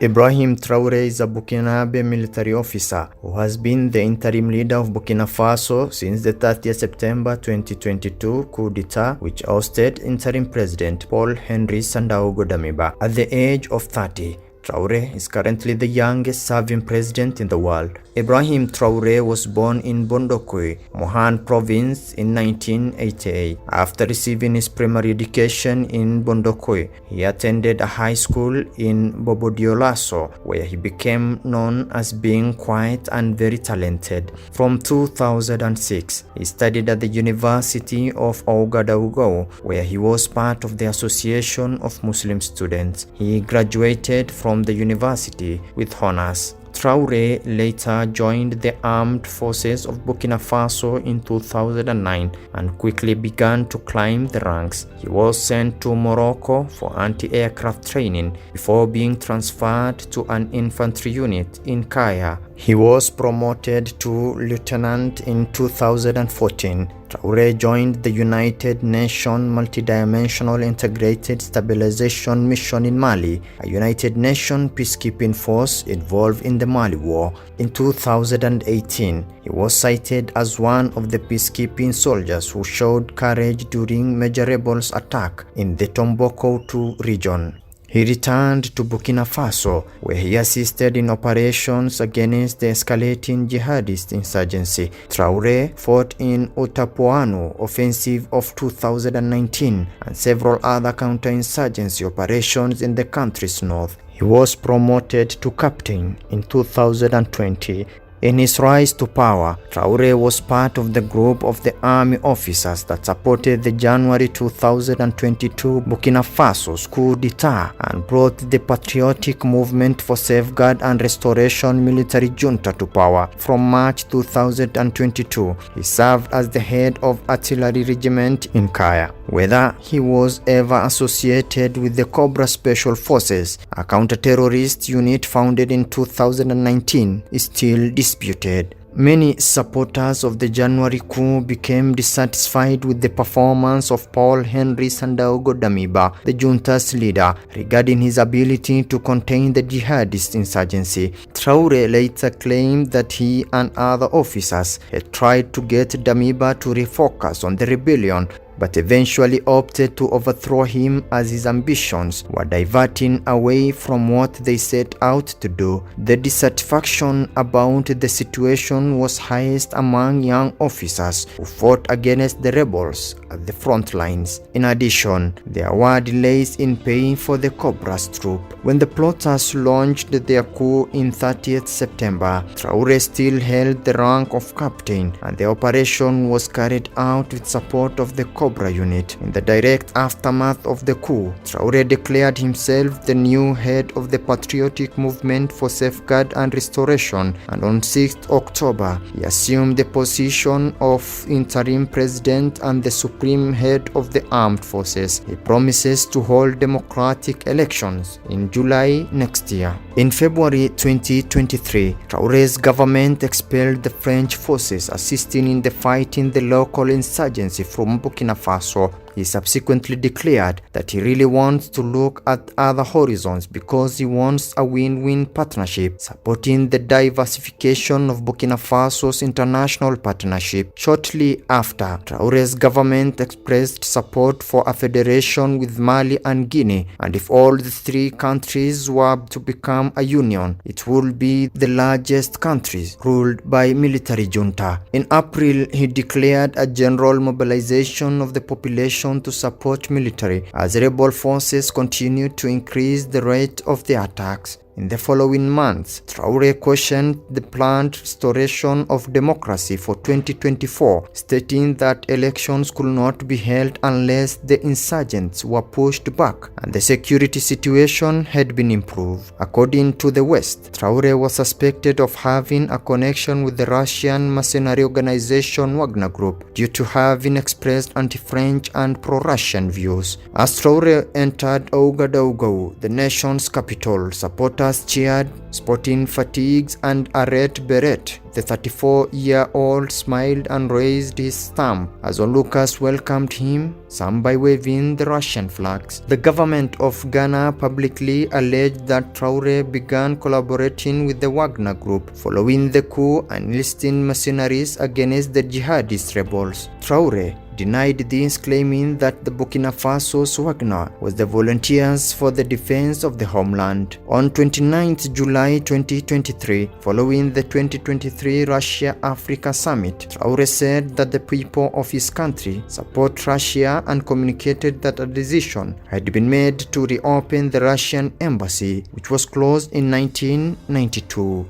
Ibrahim Traore is a Burkinabe military officer who has been the interim leader of Burkina Faso since the 30th September 2022 coup d'etat, which ousted interim president Paul-Henri Sandaogo Damiba. At the age of 30, Traore is currently the youngest serving president in the world. Ibrahim Traore was born in Bondokwe, Mohan province in 1988. After receiving his primary education in Bondokwe, he attended a high school in Bobodiolaso, where he became known as being quiet and very talented. From 2006, he studied at the University of Ouagadougou, where he was part of the Association of Muslim Students. He graduated from the university with honors. Traore later joined the armed forces of Burkina Faso in 2009 and quickly began to climb the ranks. He was sent to Morocco for anti-aircraft training before being transferred to an infantry unit in Kaya. He was promoted to lieutenant in 2014. Traore joined the United Nations Multidimensional Integrated Stabilization Mission in Mali, a United Nations peacekeeping force involved in the Mali War. In 2018, he was cited as one of the peacekeeping soldiers who showed courage during major rebels' attack in the Tombouctou region. He returned to Burkina Faso, where he assisted in operations against the escalating jihadist insurgency. Traore fought in Otapuano offensive of 2019 and several other counterinsurgency operations in the country's north. He was promoted to captain in 2020. In his rise to power, Traore was part of the group of the army officers that supported the January 2022 Burkina Faso's coup d'etat and brought the patriotic movement for safeguard and restoration military junta to power. From March 2022, he served as the head of artillery regiment in Kaya. Whether he was ever associated with the Cobra Special Forces, a counter-terrorist unit founded in 2019, is still disputed. Many supporters of the January coup became dissatisfied with the performance of Paul-Henri Sandaogo Damiba, the junta's leader, regarding his ability to contain the jihadist insurgency. Traore later claimed that he and other officers had tried to get Damiba to refocus on the rebellion, but eventually opted to overthrow him as his ambitions were diverting away from what they set out to do. The dissatisfaction about the situation was highest among young officers who fought against the rebels at the front lines. In addition, there were delays in paying for the Cobra's troop. When the plotters launched their coup in 30th September, Traore still held the rank of captain, and the operation was carried out with support of the Cobra unit. In the direct aftermath of the coup, Traore declared himself the new head of the patriotic movement for safeguard and restoration, and on 6th October, he assumed the position of interim president and the supreme head of the armed forces. He promises to hold democratic elections in July next year. In February 2023, Traore's government expelled the French forces assisting in the fighting the local insurgency from Burkina Faso. He subsequently declared that he really wants to look at other horizons because he wants a win-win partnership, supporting the diversification of Burkina Faso's international partnership. Shortly after, Traore's government expressed support for a federation with Mali and Guinea, and if all the three countries were to become a union, it would be the largest countries ruled by military junta. In April, he declared a general mobilization of the population to support military as rebel forces continued to increase the rate of the attacks. In the following months, Traore questioned the planned restoration of democracy for 2024, stating that elections could not be held unless the insurgents were pushed back and the security situation had been improved. According to the West, Traore was suspected of having a connection with the Russian mercenary organization Wagner Group due to having expressed anti-French and pro-Russian views. As Traore entered Ouagadougou, the nation's capital, supporters Onlookers cheered, sporting fatigues and a red beret. The 34-year-old smiled and raised his thumb as onlookers welcomed him, some by waving the Russian flags. The government of Ghana publicly alleged that Traore began collaborating with the Wagner Group following the coup and enlisting mercenaries against the jihadist rebels. Traore denied this, claiming that the Burkina Faso's Wagner was the volunteers for the defense of the homeland. On 29 July 2023, following the 2023 Russia-Africa Summit, Traore said that the people of his country support Russia and communicated that a decision had been made to reopen the Russian embassy, which was closed in 1992.